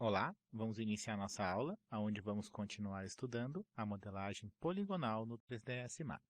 Olá, vamos iniciar nossa aula, onde vamos continuar estudando a modelagem poligonal no 3ds Max.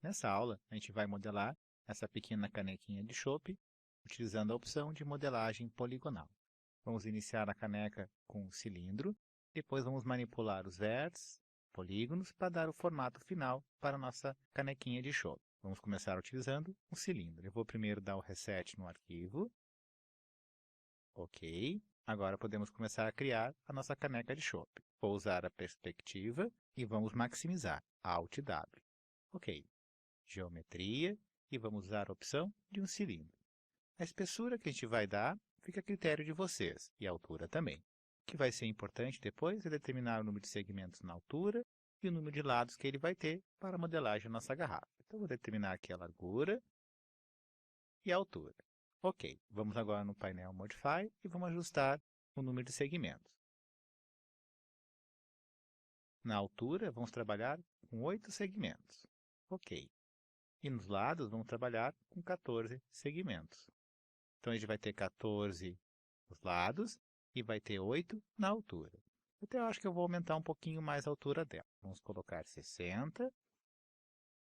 Nessa aula, a gente vai modelar essa pequena canequinha de chopp, utilizando a opção de modelagem poligonal. Vamos iniciar a caneca com um cilindro, depois vamos manipular os vértices, polígonos, para dar o formato final para a nossa canequinha de chopp. Vamos começar utilizando um cilindro. Eu vou primeiro dar o reset no arquivo. Ok. Agora podemos começar a criar a nossa caneca de chopp. Vou usar a perspectiva e vamos maximizar. Alt W. Ok. Geometria e vamos usar a opção de um cilindro. A espessura que a gente vai dar fica a critério de vocês e a altura também. O que vai ser importante depois é determinar o número de segmentos na altura e o número de lados que ele vai ter para a modelagem da nossa garrafa. Então, vou determinar aqui a largura e a altura. Ok, vamos agora no painel Modify e vamos ajustar o número de segmentos. Na altura, vamos trabalhar com 8 segmentos. Ok. E nos lados, vamos trabalhar com 14 segmentos. Então, a gente vai ter 14 nos lados e vai ter 8 na altura. Até eu acho que eu vou aumentar um pouquinho mais a altura dela. Vamos colocar 60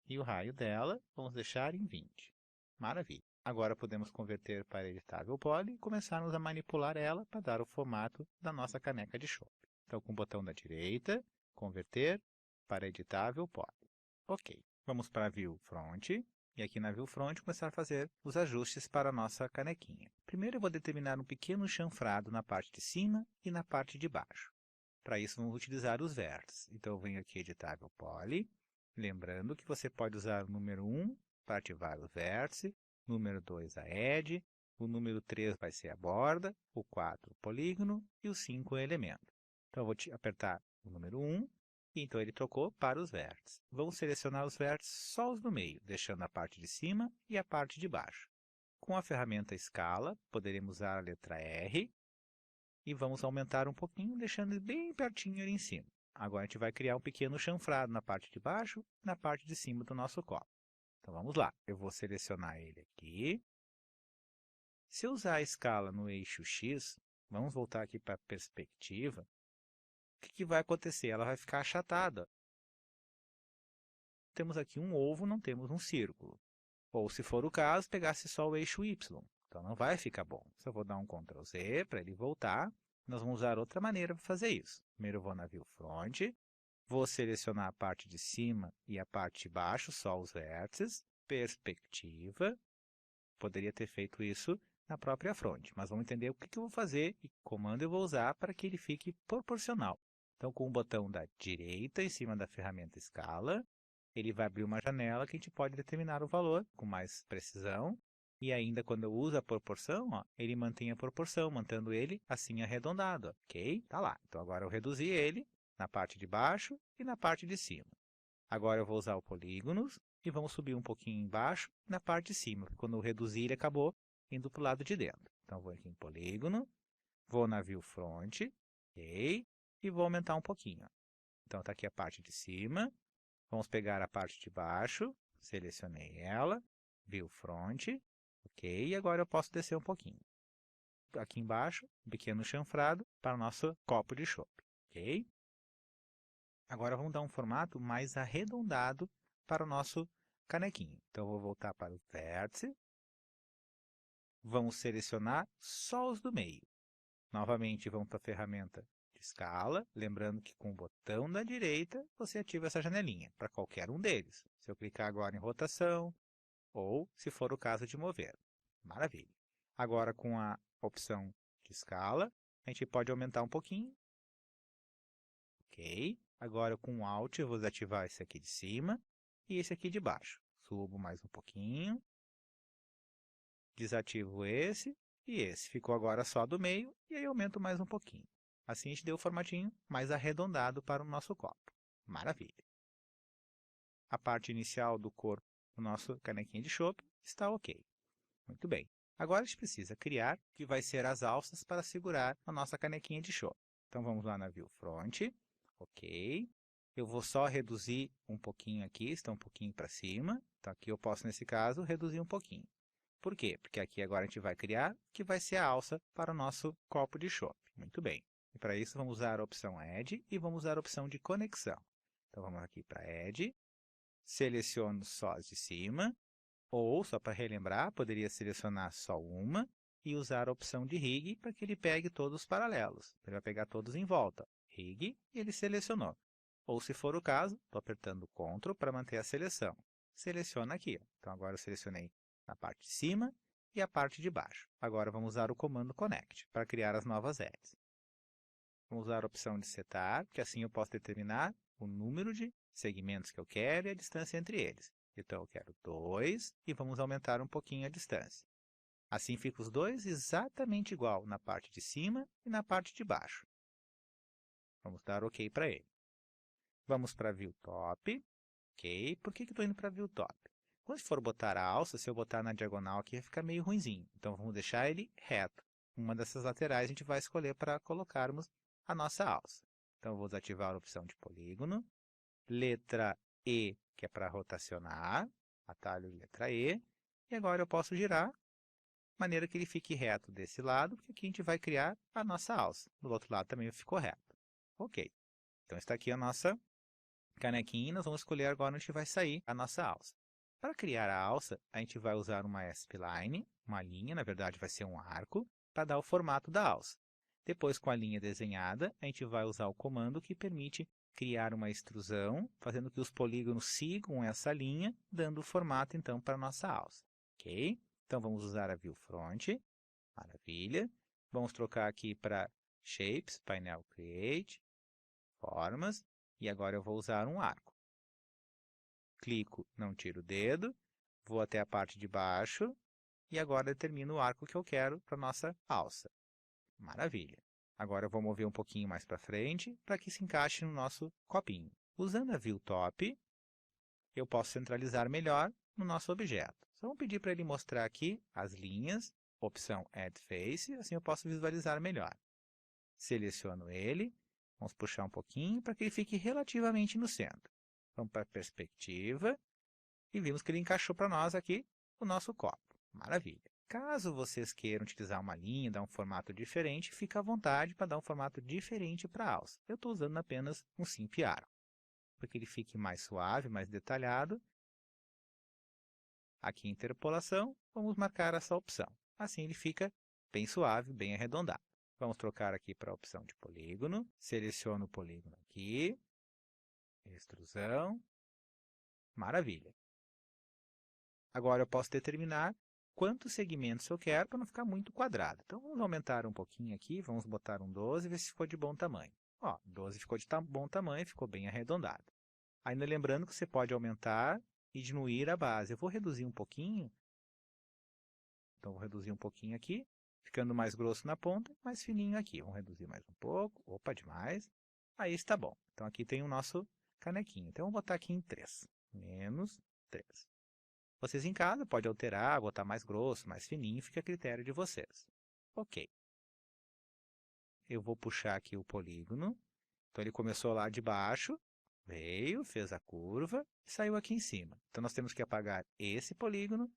e o raio dela vamos deixar em 20. Maravilha. Agora podemos converter para editável poly e começarmos a manipular ela para dar o formato da nossa caneca de chopp. Então, com o botão da direita, converter para editável poly. Ok. Vamos para a View Front e aqui na View Front começar a fazer os ajustes para a nossa canequinha. Primeiro eu vou determinar um pequeno chanfrado na parte de cima e na parte de baixo. Para isso vamos utilizar os vértices. Então eu venho aqui editável poly, lembrando que você pode usar o número 1 para ativar o vértice, número 2 a edge, o número 3 vai ser a borda, o 4 o polígono e o 5 o elemento. Então eu vou apertar o número 1, e então ele trocou para os vértices. Vamos selecionar os vértices só os do meio, deixando a parte de cima e a parte de baixo. Com a ferramenta Escala, poderemos usar a letra R, e vamos aumentar um pouquinho, deixando ele bem pertinho ali em cima. Agora a gente vai criar um pequeno chanfrado na parte de baixo e na parte de cima do nosso copo. Então vamos lá, eu vou selecionar ele aqui. Se eu usar a escala no eixo X, vamos voltar aqui para a perspectiva, o que vai acontecer? Ela vai ficar achatada. Temos aqui um ovo, não temos um círculo. Ou, se for o caso, pegasse só o eixo Y. Então não vai ficar bom. Só vou dar um Ctrl Z para ele voltar. Nós vamos usar outra maneira para fazer isso. Primeiro eu vou na View Front, vou selecionar a parte de cima e a parte de baixo, só os vértices, perspectiva. Poderia ter feito isso na própria front, mas vamos entender o que eu vou fazer e que comando eu vou usar para que ele fique proporcional. Então, com o botão da direita em cima da ferramenta Escala, ele vai abrir uma janela que a gente pode determinar o valor com mais precisão. E ainda quando eu uso a proporção, ó, ele mantém a proporção, mantendo ele assim arredondado, ok? Tá lá. Então agora eu reduzi ele na parte de baixo e na parte de cima. Agora eu vou usar o polígonos e vamos subir um pouquinho embaixo na parte de cima. Quando eu reduzir, ele acabou indo para o lado de dentro. Então vou aqui em polígono, vou na View Front, ok? E vou aumentar um pouquinho. Então está aqui a parte de cima. Vamos pegar a parte de baixo, selecionei ela, View Front, ok, e agora eu posso descer um pouquinho. Aqui embaixo, um pequeno chanfrado para o nosso copo de chopp, ok? Agora vamos dar um formato mais arredondado para o nosso canequinho. Então eu vou voltar para o vértice, vamos selecionar só os do meio. Novamente vamos para a ferramenta de escala, lembrando que com o botão da direita você ativa essa janelinha para qualquer um deles. Se eu clicar agora em rotação, ou se for o caso de mover. Maravilha. Agora com a opção de escala, a gente pode aumentar um pouquinho. Ok. Agora com o Alt eu vou desativar esse aqui de cima e esse aqui de baixo. Subo mais um pouquinho. Desativo esse e esse. Ficou agora só do meio e aí aumento mais um pouquinho. Assim a gente deu o formatinho mais arredondado para o nosso copo. Maravilha. A parte inicial do corpo do nosso canequinho de chopp está ok. Muito bem. Agora a gente precisa criar o que vai ser as alças para segurar a nossa canequinha de chopp. Então vamos lá na View Front. Ok. Eu vou só reduzir um pouquinho aqui, está um pouquinho para cima. Então aqui eu posso, nesse caso, reduzir um pouquinho. Por quê? Porque aqui agora a gente vai criar que vai ser a alça para o nosso copo de chopp. Muito bem. E para isso vamos usar a opção Add e vamos usar a opção de conexão. Então vamos aqui para Add, seleciono só as de cima, ou, só para relembrar, poderia selecionar só uma e usar a opção de Rig para que ele pegue todos os paralelos. Ele vai pegar todos em volta. Rig e ele selecionou. Ou, se for o caso, estou apertando Ctrl para manter a seleção. Seleciona aqui. Então, agora eu selecionei na parte de cima e a parte de baixo. Agora vamos usar o comando Connect para criar as novas edges. Vamos usar a opção de setar, que assim eu posso determinar o número de segmentos que eu quero e a distância entre eles. Então, eu quero 2 e vamos aumentar um pouquinho a distância. Assim fica os dois exatamente igual na parte de cima e na parte de baixo. Vamos dar OK para ele. Vamos para View Top. OK. Por que eu estou indo para View Top? Quando for botar a alça, se eu botar na diagonal aqui, vai ficar meio ruinzinho. Então, vamos deixar ele reto. Uma dessas laterais a gente vai escolher para colocarmos a nossa alça. Então, eu vou desativar a opção de polígono. Letra E, que é para rotacionar. Atalho letra E. E agora eu posso girar, de maneira que ele fique reto desse lado, porque aqui a gente vai criar a nossa alça. Do outro lado também ficou reto. OK. Então, está aqui a nossa canequinha e nós vamos escolher agora onde vai sair a nossa alça. Para criar a alça, a gente vai usar uma spline, uma linha, na verdade vai ser um arco, para dar o formato da alça. Depois, com a linha desenhada, a gente vai usar o comando que permite criar uma extrusão, fazendo que os polígonos sigam essa linha, dando o formato, então, para a nossa alça. OK? Então, vamos usar a View Front. Maravilha. Vamos trocar aqui para Shapes, Painel Create, Formas, e agora eu vou usar um arco. Clico, não tiro o dedo, vou até a parte de baixo e agora determino o arco que eu quero para a nossa alça. Maravilha! Agora eu vou mover um pouquinho mais para frente para que se encaixe no nosso copinho. Usando a View Top, eu posso centralizar melhor no nosso objeto. Só vou pedir para ele mostrar aqui as linhas, opção Add Face, assim eu posso visualizar melhor. Seleciono ele, vamos puxar um pouquinho para que ele fique relativamente no centro. Vamos para a perspectiva e vimos que ele encaixou para nós aqui o nosso copo. Maravilha! Caso vocês queiram utilizar uma linha, dar um formato diferente, fica à vontade para dar um formato diferente para a alça. Eu estou usando apenas um simples arco, para que ele fique mais suave, mais detalhado. Aqui em interpolação, vamos marcar essa opção. Assim ele fica bem suave, bem arredondado. Vamos trocar aqui para a opção de polígono. Seleciono o polígono aqui. Extrusão. Maravilha. Agora eu posso determinar quantos segmentos eu quero para não ficar muito quadrado. Então, vamos aumentar um pouquinho aqui. Vamos botar um 12 e ver se ficou de bom tamanho. Ó, 12 ficou de bom tamanho, ficou bem arredondado. Ainda lembrando que você pode aumentar e diminuir a base. Eu vou reduzir um pouquinho. Então, vou reduzir um pouquinho aqui, ficando mais grosso na ponta, mais fininho aqui. Vamos reduzir mais um pouco. Opa, demais. Aí está bom. Então, aqui tem o nosso canequinho. Então, vou botar aqui em 3. Menos 3. Vocês em casa podem alterar, botar mais grosso, mais fininho, fica a critério de vocês. OK. Eu vou puxar aqui o polígono. Então, ele começou lá de baixo, veio, fez a curva e saiu aqui em cima. Então, nós temos que apagar esse polígono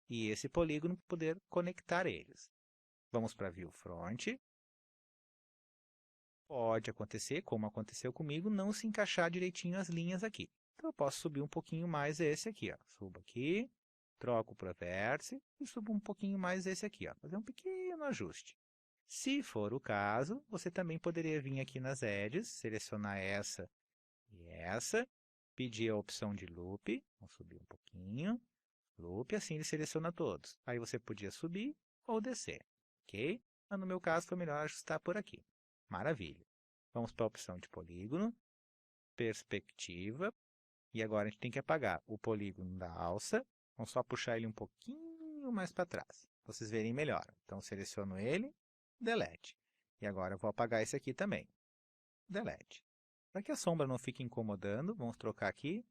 e esse polígono para poder conectar eles. Vamos para View Front. Pode acontecer, como aconteceu comigo, não se encaixar direitinho as linhas aqui. Então, eu posso subir um pouquinho mais esse aqui. Ó. Subo aqui, troco para vértice e subo um pouquinho mais esse aqui. Ó. Fazer um pequeno ajuste. Se for o caso, você também poderia vir aqui nas edges, selecionar essa e essa, pedir a opção de Loop, vamos subir um pouquinho, Loop, assim ele seleciona todos. Aí você podia subir ou descer, ok? Mas no meu caso foi melhor ajustar por aqui. Maravilha. Vamos para a opção de polígono, perspectiva, e agora a gente tem que apagar o polígono da alça. Vamos só puxar ele um pouquinho mais para trás, para vocês verem melhor. Então, seleciono ele, Delete. E agora eu vou apagar esse aqui também. Delete. Para que a sombra não fique incomodando, vamos trocar aqui.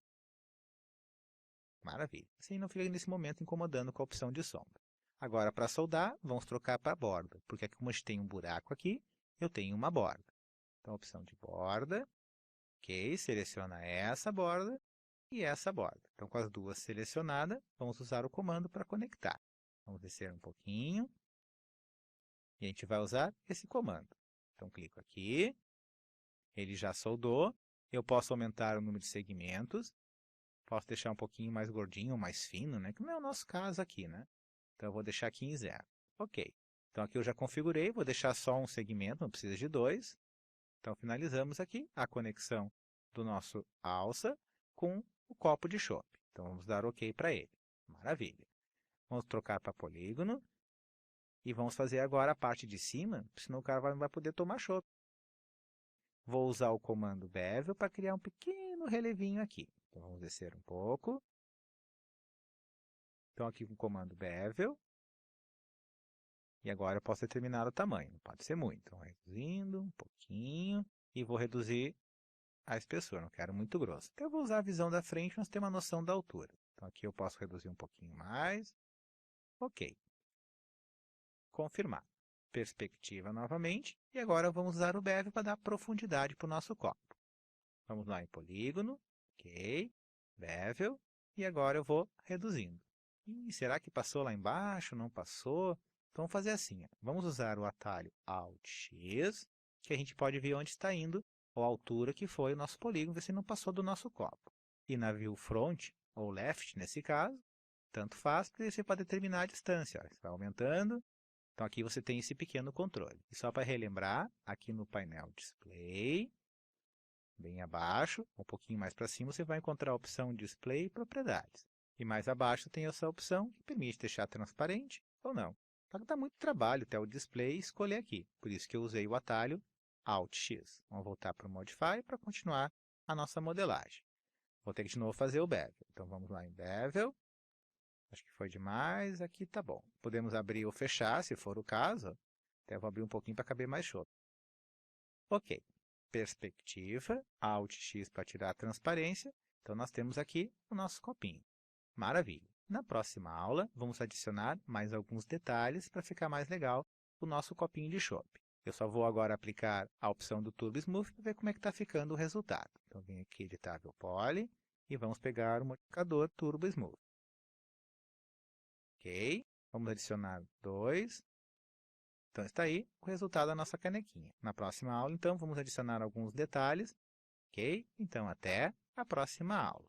Maravilha. Assim não fica nesse momento incomodando com a opção de sombra. Agora, para soldar, vamos trocar para borda, porque como a gente tem um buraco aqui, eu tenho uma borda. Então, opção de borda. Ok, seleciona essa borda e essa borda. Então, com as duas selecionadas, vamos usar o comando para conectar. Vamos descer um pouquinho. E a gente vai usar esse comando. Então, clico aqui. Ele já soldou. Eu posso aumentar o número de segmentos. Posso deixar um pouquinho mais gordinho, mais fino, né? Que não é o nosso caso aqui, né? Então, eu vou deixar aqui em 0. Ok. Então, aqui eu já configurei. Vou deixar só um segmento, não precisa de 2. Então, finalizamos aqui a conexão do nosso alça com o copo de chopp. Então, vamos dar OK para ele. Maravilha. Vamos trocar para polígono. E vamos fazer agora a parte de cima, senão o cara não vai poder tomar chopp. Vou usar o comando bevel para criar um pequeno relevinho aqui. Então, vamos descer um pouco. Então, aqui com o comando bevel. E agora eu posso determinar o tamanho. Não pode ser muito. Então, reduzindo um pouquinho. E vou reduzir a espessura. Não quero muito grosso. Então, eu vou usar a visão da frente para ter uma noção da altura. Então, aqui eu posso reduzir um pouquinho mais. Ok. Confirmar. Perspectiva novamente. E agora vamos usar o bevel para dar profundidade para o nosso copo. Vamos lá em polígono. Ok. Bevel. E agora eu vou reduzindo. Será que passou lá embaixo? Não passou? Então, vamos fazer assim. Vamos usar o atalho Alt X, que a gente pode ver onde está indo, ou a altura que foi o nosso polígono, ver se não passou do nosso copo. E na View Front, ou Left nesse caso, tanto faz, porque você pode determinar a distância. Olha, você vai aumentando. Então, aqui você tem esse pequeno controle. E só para relembrar, aqui no painel Display, bem abaixo, um pouquinho mais para cima, você vai encontrar a opção Display e Propriedades. E mais abaixo tem essa opção que permite deixar transparente ou não. Só que dá muito trabalho até o display e escolher aqui. Por isso que eu usei o atalho Alt X. Vamos voltar para o Modify para continuar a nossa modelagem. Vou ter que de novo fazer o Bevel. Então, vamos lá em Bevel. Acho que foi demais, aqui tá bom. Podemos abrir ou fechar, se for o caso. Até vou abrir um pouquinho para caber mais chopp. Ok. Perspectiva, Alt X para tirar a transparência. Então, nós temos aqui o nosso copinho. Maravilha. Na próxima aula, vamos adicionar mais alguns detalhes para ficar mais legal o nosso copinho de chopp. Eu só vou agora aplicar a opção do Turbo Smooth para ver como é que está ficando o resultado. Então, vem aqui Editável Poly e vamos pegar o modificador Turbo Smooth. Ok, vamos adicionar 2. Então, está aí o resultado da nossa canequinha. Na próxima aula, então, vamos adicionar alguns detalhes. Ok, então até a próxima aula.